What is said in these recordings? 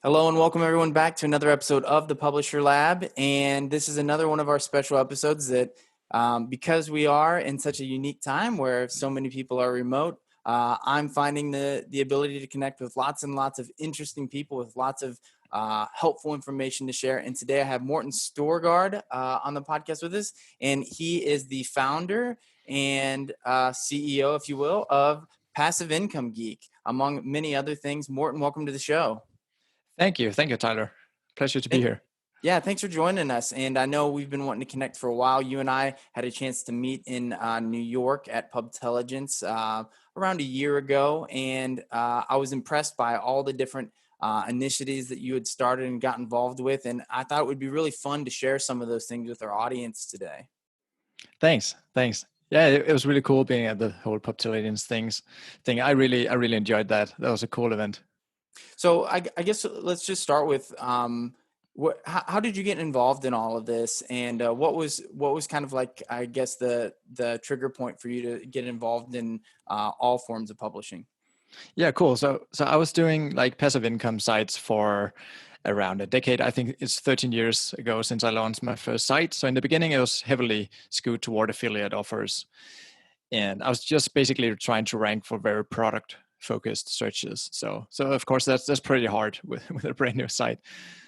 Hello and welcome everyone back to another episode of the Publisher Lab. And this is another one of our special episodes that because we are in such a unique time where so many people are remote, I'm finding the ability to connect with lots and lots of interesting people with lots of helpful information to share. And today I have Morten Storgaard on the podcast with us. And he is the founder and CEO, if you will, of Passive Income Geek, among many other things. Morten, welcome to the show. Thank you, Tyler. Pleasure to be here. Yeah, thanks for joining us. And I know we've been wanting to connect for a while. You and I had a chance to meet in New York at Pubtelligence around a year ago. And I was impressed by all the different initiatives that you had started and got involved with. And I thought it would be really fun to share some of those things with our audience today. Thanks. Yeah, it was really cool being at the whole Pubtelligence thing. I really enjoyed that. That was a cool event. So I guess let's just start with how did you get involved in all of this, and what was kind of like, I guess, the trigger point for you to get involved in all forms of publishing? Yeah, cool. So I was doing like passive income sites for around a decade. I think it's 13 years ago since I launched my first site. So in the beginning, it was heavily skewed toward affiliate offers, and I was just basically trying to rank for very product focused searches. So of course that's pretty hard with a brand new site.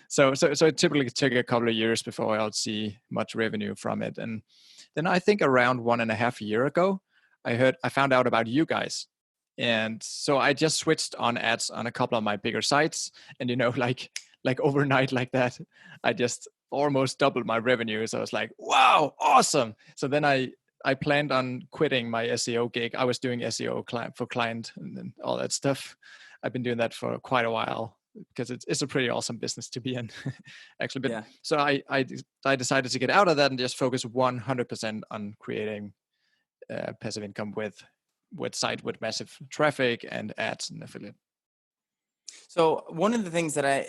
So it typically took a couple of years before I would see much revenue from it. And then I think around 1.5 years ago, I found out about you guys. And so I just switched on ads on a couple of my bigger sites. And like overnight like that, I just almost doubled my revenue. So I was like, wow, awesome. So then I planned on quitting my SEO gig. I was doing SEO for client and all that stuff. I've been doing that for quite a while because it's a pretty awesome business to be in, actually. But Yeah. so I decided to get out of that and just focus 100% on creating passive income with site with massive traffic and ads and affiliate. So one of the things that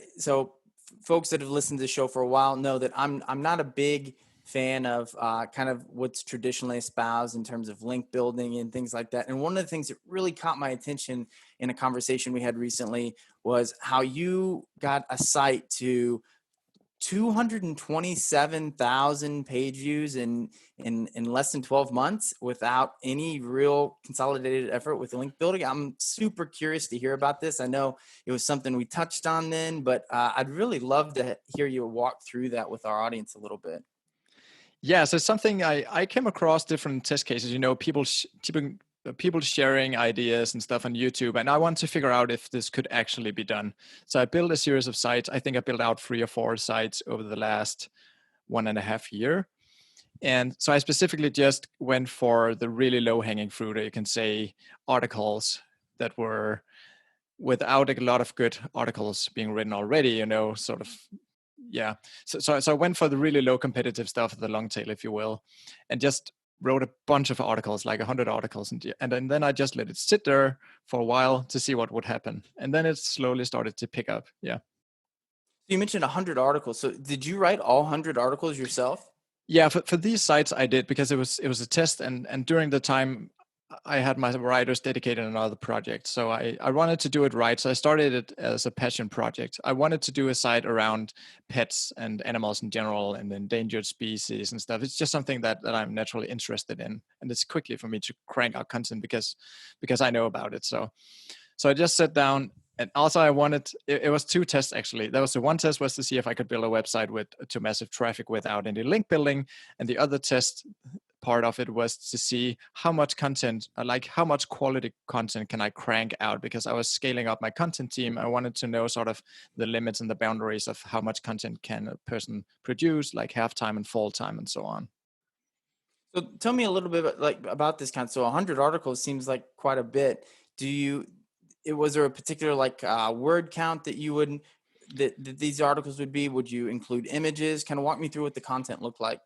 folks that have listened to the show for a while know that I'm not a big fan of kind of what's traditionally espoused in terms of link building and things like that. And one of the things that really caught my attention in a conversation we had recently was how you got a site to 227,000 page views in less than 12 months without any real consolidated effort with link building. I'm super curious to hear about this. I know it was something we touched on then, but I'd really love to hear you walk through that with our audience a little bit. Yeah, so something I came across different test cases, people sharing ideas and stuff on YouTube, and I want to figure out if this could actually be done. So I built a series of sites. I think I built out 3 or 4 sites over the last 1.5 years. And so I specifically just went for the really low hanging fruit, or you can say articles that were without a lot of good articles being written already, sort of. Yeah. So I went for the really low competitive stuff, the long tail, if you will, and just wrote a bunch of articles, like 100 articles. And then I just let it sit there for a while to see what would happen. And then it slowly started to pick up. Yeah. You mentioned 100 articles. So did you write all 100 articles yourself? Yeah, for these sites I did because it was a test, and during the time I had my writers dedicated on other projects. So I wanted to do it right. So I started it as a passion project. I wanted to do a site around pets and animals in general and endangered species and stuff. It's just something that I'm naturally interested in. And it's quickly for me to crank out content because I know about it. So I just sat down. And also I wanted, it was 2 tests actually. That was the one test was to see if I could build a website to massive traffic without any link building. And the other test part of it was to see how much content, like how much quality content can I crank out, because I was scaling up my content team. I wanted to know sort of the limits and the boundaries of how much content can a person produce, like half time and full time and so on. So tell me a little bit about this kind. So 100 articles seems like quite a bit. Was there a particular word count that you would that these articles would be? Would you include images? Kind of walk me through what the content looked like.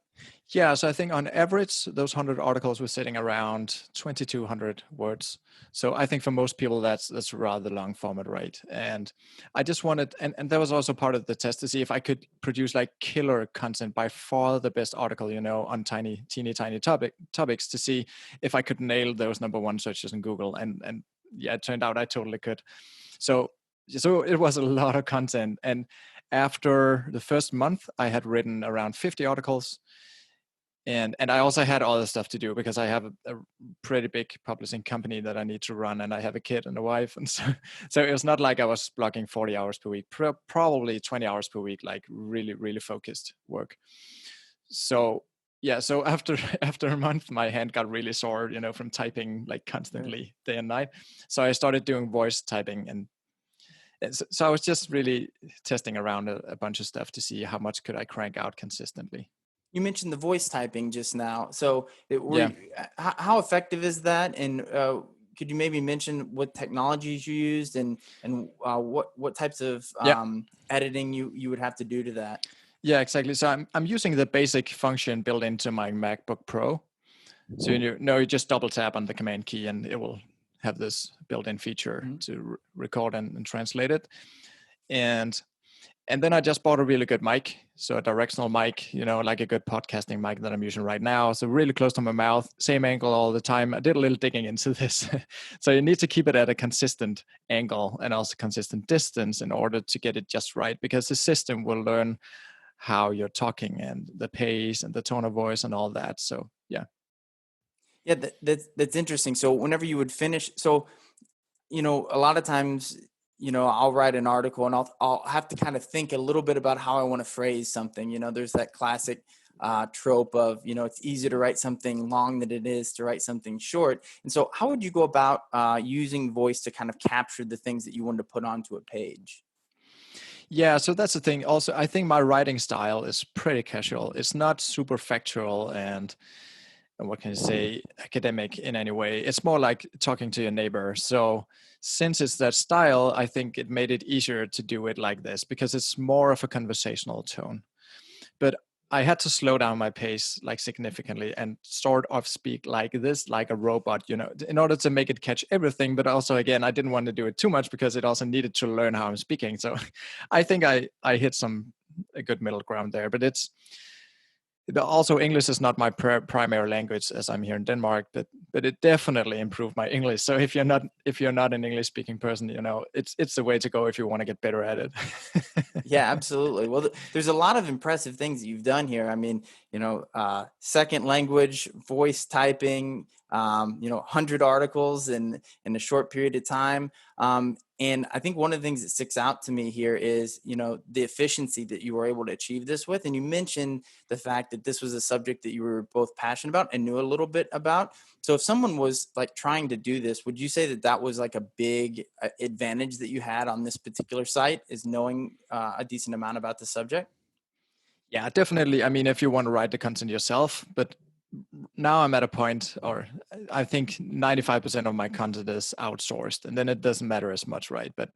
Yeah, so I think on average, those 100 articles were sitting around 2,200 words. So I think for most people, that's rather long format, right? And I just wanted, and that was also part of the test to see if I could produce like killer content, by far the best article, on teeny tiny topics, to see if I could nail those #1 searches in Google. And yeah, it turned out I totally could. So So it was a lot of content. And after the first month, I had written around 50 articles. And I also had other stuff to do because I have a pretty big publishing company that I need to run, and I have a kid and a wife, and so it was not like I was blocking 40 hours per week, probably 20 hours per week, like really focused work. So yeah, so after after a month, my hand got really sore, from typing like constantly day and night. So I started doing voice typing, and so I was just really testing around a bunch of stuff to see how much could I crank out consistently. You mentioned the voice typing just now. So Yeah. how effective is that? And could you maybe mention what technologies you used and what types of Yeah. editing you would have to do to that? Yeah, exactly. So I'm using the basic function built into my MacBook Pro. So you just double tap on the command key and it will have this built-in feature to record and translate it. And then I just bought a really good mic, so a directional mic, like a good podcasting mic that I'm using right now. So really close to my mouth, same angle all the time. I did a little digging into this. So you need to keep it at a consistent angle and also consistent distance in order to get it just right, because the system will learn how you're talking and the pace and the tone of voice and all that. So yeah. Yeah, that's interesting. So whenever you would finish, so a lot of times, I'll write an article and I'll have to kind of think a little bit about how I want to phrase something. There's that classic trope of, it's easier to write something long than it is to write something short. And so how would you go about using voice to kind of capture the things that you wanted to put onto a page? Yeah, so that's the thing. Also, I think my writing style is pretty casual. It's not super factual and what can I say, academic in any way. It's more like talking to your neighbor. So since it's that style, I think it made it easier to do it like this because it's more of a conversational tone. But I had to slow down my pace like significantly and sort of speak like this, like a robot, in order to make it catch everything. But also, again, I didn't want to do it too much because it also needed to learn how I'm speaking. So I think I hit a good middle ground there. But also English is not my primary language as I'm here in Denmark, but it definitely improved my English. So if you're not an English speaking person, it's the way to go if you want to get better at it. Yeah, absolutely. Well, there's a lot of impressive things that you've done here. I mean, second language, voice typing, 100 articles in a short period of time. And I think one of the things that sticks out to me here is, the efficiency that you were able to achieve this with. And you mentioned the fact that this was a subject that you were both passionate about and knew a little bit about. So if someone was like trying to do this, would you say that that was like a big advantage that you had on this particular site, is knowing a decent amount about the subject? Yeah, definitely. I mean, if you want to write the content yourself, but now I'm at a point, or I think 95% of my content is outsourced, and then it doesn't matter as much, right? But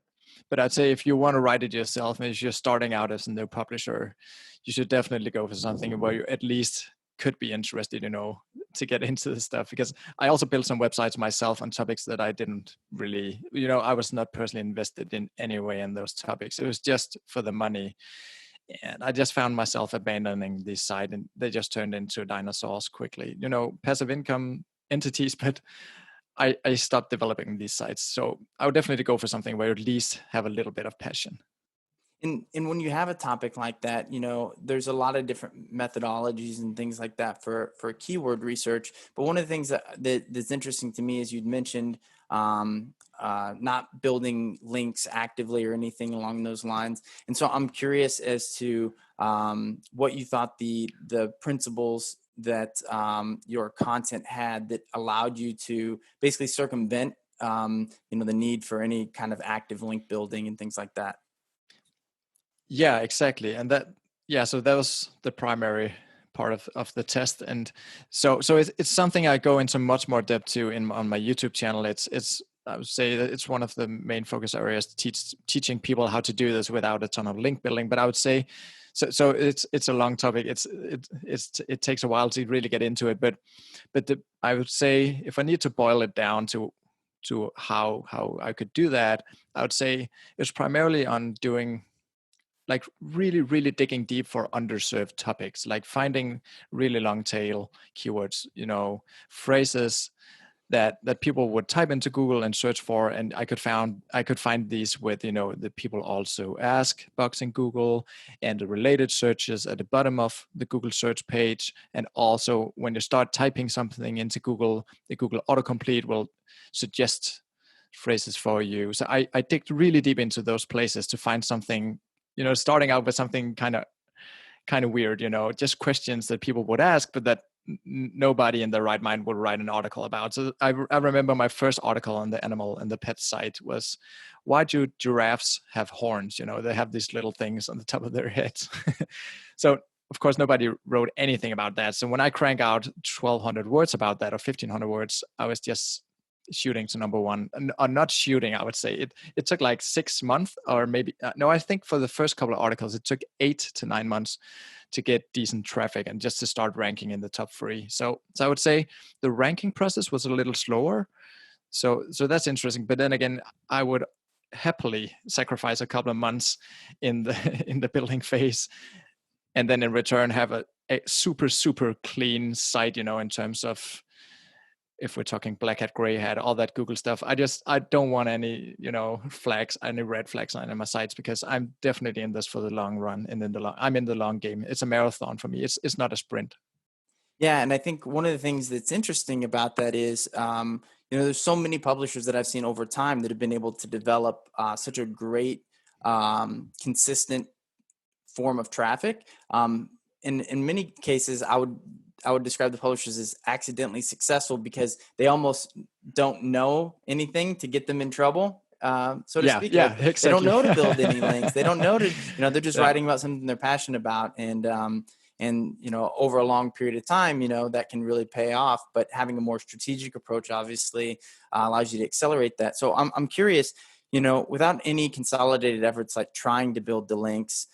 I'd say if you want to write it yourself, and if you're starting out as a new publisher, you should definitely go for something where you at least could be interested, to get into this stuff. Because I also built some websites myself on topics that I didn't really, I was not personally invested in any way in those topics. It was just for the money. And I just found myself abandoning this site, and they just turned into dinosaurs quickly. Passive income entities, but I stopped developing these sites. So I would definitely go for something where you at least have a little bit of passion. And when you have a topic like that, there's a lot of different methodologies and things like that for keyword research. But one of the things that's interesting to me is you'd mentioned not building links actively or anything along those lines. And so I'm curious as to what you thought the principles that your content had that allowed you to basically circumvent the need for any kind of active link building and things like that. Yeah, exactly. And so that was the primary part of the test. And so it's something I go into much more depth to on my YouTube channel. It's I would say that it's one of the main focus areas, teaching people how to do this without a ton of link building. But I would say, so it's a long topic. It takes a while to really get into it. But I would say if I need to boil it down to how I could do that, I would say it's primarily on doing like really digging deep for underserved topics, like finding really long tail keywords, phrases that people would type into Google and search for, and I could find these with, the people also ask box in Google, and the related searches at the bottom of the Google search page. And also when you start typing something into Google, the Google autocomplete will suggest phrases for you. So I digged really deep into those places to find something, starting out with something kind of weird, just questions that people would ask, but that nobody in their right mind would write an article about. So I remember my first article on the animal and the pet site was, why do giraffes have horns? They have these little things on the top of their heads. So of course nobody wrote anything about that. So when I crank out 1,200 words about that, or 1,500 words, I was just shooting to number one. Or not shooting, I would say it took like 6 months, or maybe no, I think for the first couple of articles it took 8 to 9 months to get decent traffic and just to start ranking in the top 3. So I would say the ranking process was a little slower. So that's interesting. But then again, I would happily sacrifice a couple of months in the in the building phase, and then in return have a super clean site, in terms of, if we're talking black hat, gray hat, all that Google stuff. I don't want any, flags, any red flags on my sites, because I'm definitely in this for the long run. And I'm in the long game. It's a marathon for me. It's not a sprint. Yeah, and I think one of the things that's interesting about that is, there's so many publishers that I've seen over time that have been able to develop such a great, consistent form of traffic. In many cases, I would describe the publishers as accidentally successful, because they almost don't know anything to get them in trouble, so to speak. Yeah, Like, exactly. they don't know to build any links. They don't know to, they're just Yeah. writing about something they're passionate about, and over a long period of time, that can really pay off. But having a more strategic approach obviously allows you to accelerate that. So I'm curious, without any consolidated efforts like trying to build the links,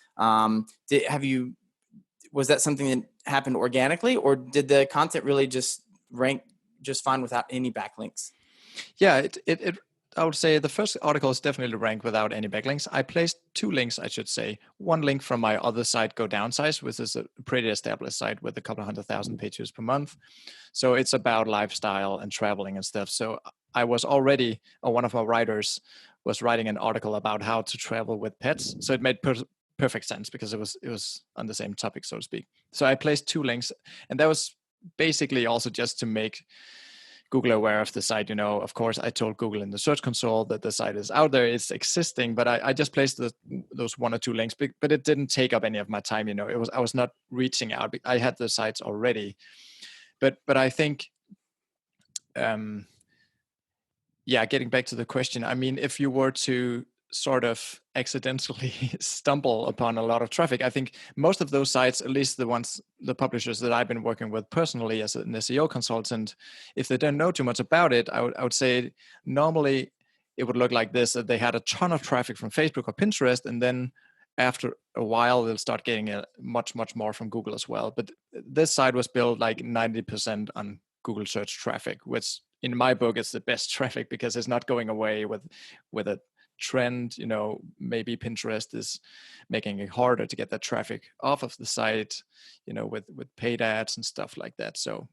was that something that happened organically, or did the content really just rank just fine without any backlinks? Yeah, I would say the first article is definitely ranked without any backlinks. I placed 2 links, I should say. One link from my other site, Go Downsize, which is a pretty established site with a couple of 100,000 page views per month. So it's about lifestyle and traveling and stuff. So I was already, or one of our writers was writing an article about how to travel with pets. So it made perfect sense, because it was on the same topic, so to speak. So I placed 2 links, and that was basically also just to make Google aware of the site. Of course, I told Google in the Search Console that the site is out there, it's existing, but I just placed those 1 or 2 links, but it didn't take up any of my time. I was not reaching out. I had the sites already, but I think, getting back to the question, I mean, if you were to sort of accidentally stumble upon a lot of traffic, I think most of those sites, at least the publishers that I've been working with personally as an SEO consultant, if they don't know too much about it, I would say normally it would look like this: that they had a ton of traffic from Facebook or Pinterest, and then after a while they'll start getting much more from Google as well. But this site was built like 90% on Google search traffic, which in my book is the best traffic, because it's not going away with a trend. Maybe Pinterest is making it harder to get that traffic off of the site, with paid ads and stuff like that. So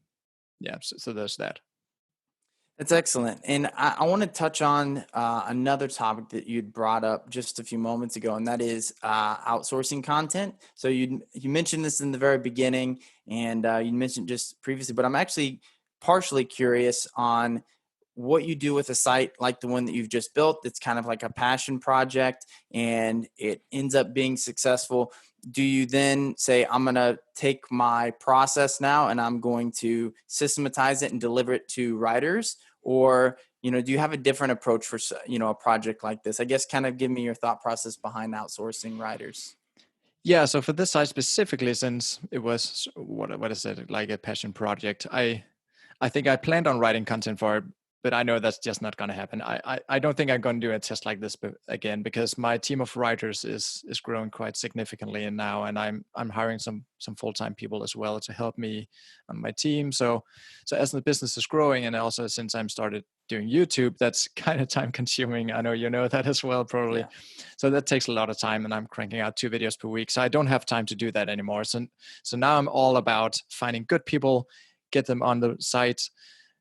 yeah, so there's that. That's excellent. And I want to touch on another topic that you'd brought up just a few moments ago, and that is outsourcing content. So you mentioned this in the very beginning, and you mentioned just previously, but I'm actually partially curious on what you do with a site like the one that you've just built. It's kind of like a passion project, and it ends up being successful. Do you then say, I'm going to take my process now and I'm going to systematize it and deliver it to writers? Or, do you have a different approach for, a project like this? I guess kind of give me your thought process behind outsourcing writers. Yeah, so for this site specifically, since it was, what is it, like a passion project, I think I planned on writing content for it, but I know that's just not going to happen. I don't think I'm going to do a test like this again, because my team of writers is growing quite significantly now, and I'm hiring some full-time people as well to help me on my team. So as the business is growing, and also since I'm started doing YouTube, that's kind of time consuming. I know you know that as well, probably. Yeah. So that takes a lot of time, and I'm cranking out 2 videos per week. So I don't have time to do that anymore. So now I'm all about finding good people, get them on the site,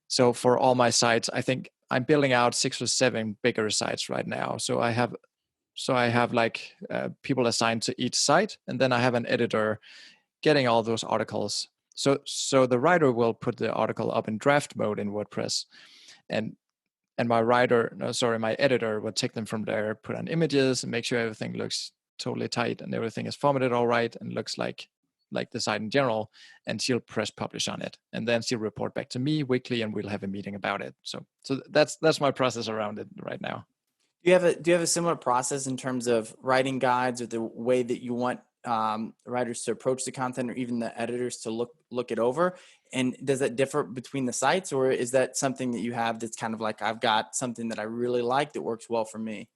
So for all my sites, I think I'm building out 6 or 7 bigger sites right now. So I have like people assigned to each site, and then I have an editor getting all those articles. So the writer will put the article up in draft mode in WordPress, and my editor will take them from there, put on images, and make sure everything looks totally tight and everything is formatted all right and looks like the site in general. And she'll press publish on it, and then she'll report back to me weekly, and we'll have a meeting about it. So that's my process around it right now. Do you have a similar process in terms of writing guides, or the way that you want writers to approach the content, or even the editors to look it over? And does that differ between the sites, or is that something that you have that's kind of like, I've got something that I really like that works well for me?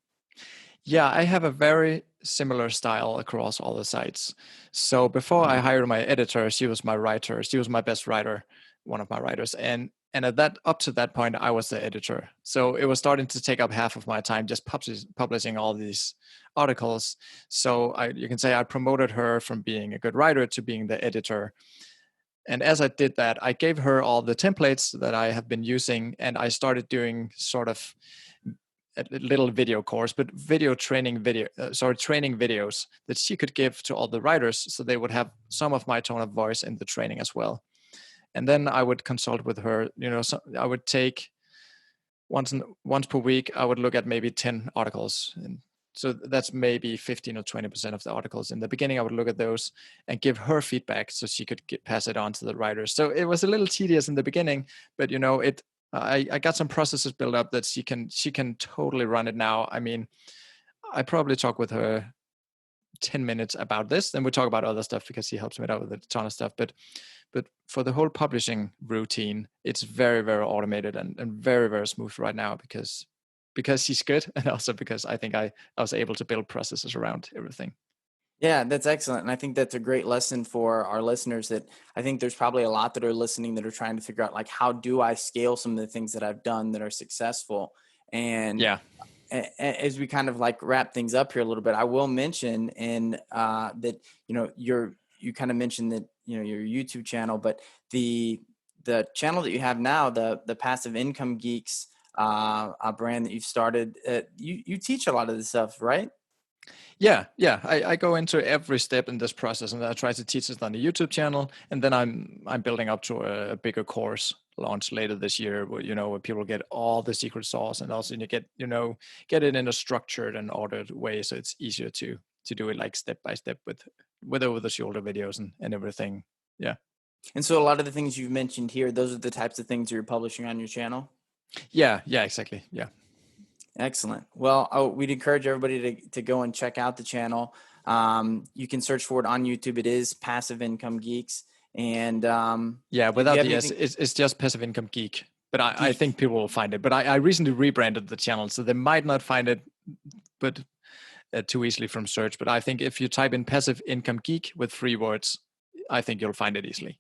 Yeah, I have a very similar style across all the sites. So before I hired my editor, she was my writer. She was my best writer, one of my writers. And at that, up to that point, I was the editor. So it was starting to take up half of my time just publishing all these articles. So you can say I promoted her from being a good writer to being the editor. And as I did that, I gave her all the templates that I have been using, and I started doing sort of a little video course, but training videos that she could give to all the writers, so they would have some of my tone of voice in the training as well. And then I would consult with her. So I would take once per week. I would look at maybe 10 articles, and so that's maybe 15 or 20% of the articles. In the beginning, I would look at those and give her feedback so she could pass it on to the writers. So it was a little tedious in the beginning, but I got some processes built up that she can totally run it now. I mean, I probably talk with her 10 minutes about this, then we talk about other stuff because she helps me out with a ton of stuff. But for the whole publishing routine, it's very, very automated and very, very smooth right now because she's good, and also because I think I was able to build processes around everything. Yeah, that's excellent. And I think that's a great lesson for our listeners, that I think there's probably a lot that are listening that are trying to figure out, like, how do I scale some of the things that I've done that are successful? And Yeah. as we kind of like wrap things up here a little bit, I will mention that, you kind of mentioned that, your YouTube channel, but the channel that you have now, the Passive Income Geeks a brand that you've started, you teach a lot of this stuff, right? Yeah. I go into every step in this process, and I try to teach it on the YouTube channel, and then I'm building up to a bigger course launch later this year, where people get all the secret sauce, and also you get it in a structured and ordered way, so it's easier to do it like step by step with over the shoulder videos and everything. Yeah. And so a lot of the things you've mentioned here, those are the types of things you're publishing on your channel? Yeah, exactly. Yeah. Excellent. Well, we'd encourage everybody to go and check out the channel. You can search for it on YouTube. It is Passive Income Geeks. And yeah, do you without have the S, anything? it's just Passive Income Geek. But I Geek. think people will find it. But I recently rebranded the channel, so they might not find it, but too easily from search. But I think if you type in Passive Income Geek with 3 words, I think you'll find it easily.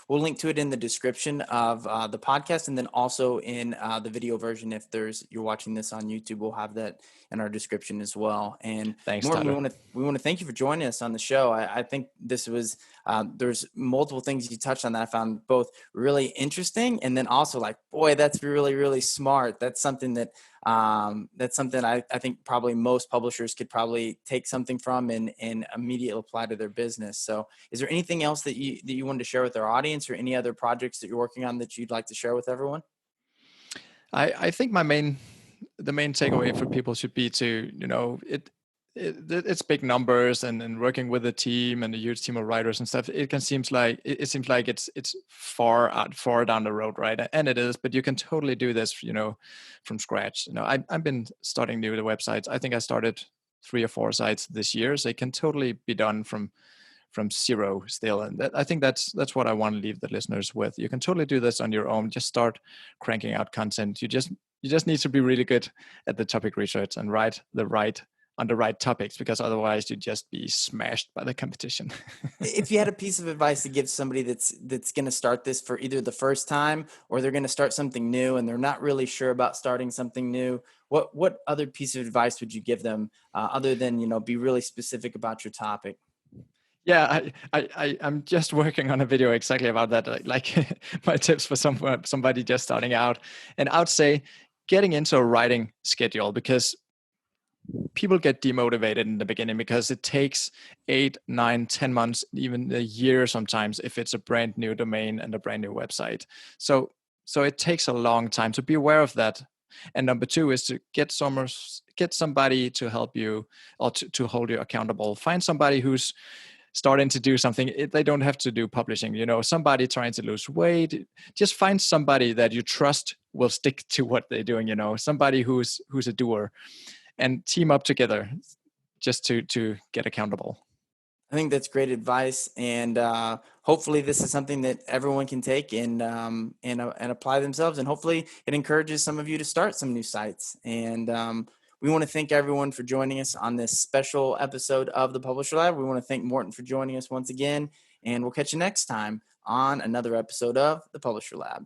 We'll link to it in the description of the podcast, and then also in the video version. If you're watching this on YouTube, we'll have that in our description as well. And Thanks, Morten, Tyler. we want to thank you for joining us on the show. I think this was there's multiple things you touched on that I found both really interesting, and then also like, boy, that's really, really smart. That's something that I think probably most publishers could probably take something from and immediately apply to their business. So is there anything else that you wanted to share with our audience, or any other projects that you're working on that you'd like to share with everyone? I think the main takeaway for people should be to, it's big numbers and working with a team and a huge team of writers and stuff. It seems like it's far down the road, right? And it is, but you can totally do this, from scratch. I've been starting new the websites. I think I started 3 or 4 sites this year, so it can totally be done from zero still. And I think that's what I want to leave the listeners with. You can totally do this on your own. Just start cranking out content. You just need to be really good at the topic research and write on the right topics, because otherwise you'd just be smashed by the competition. If you had a piece of advice to give somebody that's going to start this for either the first time, or they're going to start something new and they're not really sure about starting something new, what other piece of advice would you give them, other than, be really specific about your topic? Yeah, I'm just working on a video exactly about that. Like my tips for somebody just starting out. And I would say getting into a writing schedule, because people get demotivated in the beginning because it takes 8, 9, 10 months, even a year sometimes, if it's a brand new domain and a brand new website. So it takes a long time. So be aware of that. And number two is to get somebody to help you, or to hold you accountable. Find somebody who's starting to do something. They don't have to do publishing, somebody trying to lose weight. Just find somebody that you trust will stick to what they're doing, somebody who's a doer, and team up together just to get accountable. I think that's great advice, and hopefully, this is something that everyone can take and apply themselves. And hopefully, it encourages some of you to start some new sites. And we want to thank everyone for joining us on this special episode of the Publisher Lab. We want to thank Morten for joining us once again, and we'll catch you next time on another episode of the Publisher Lab.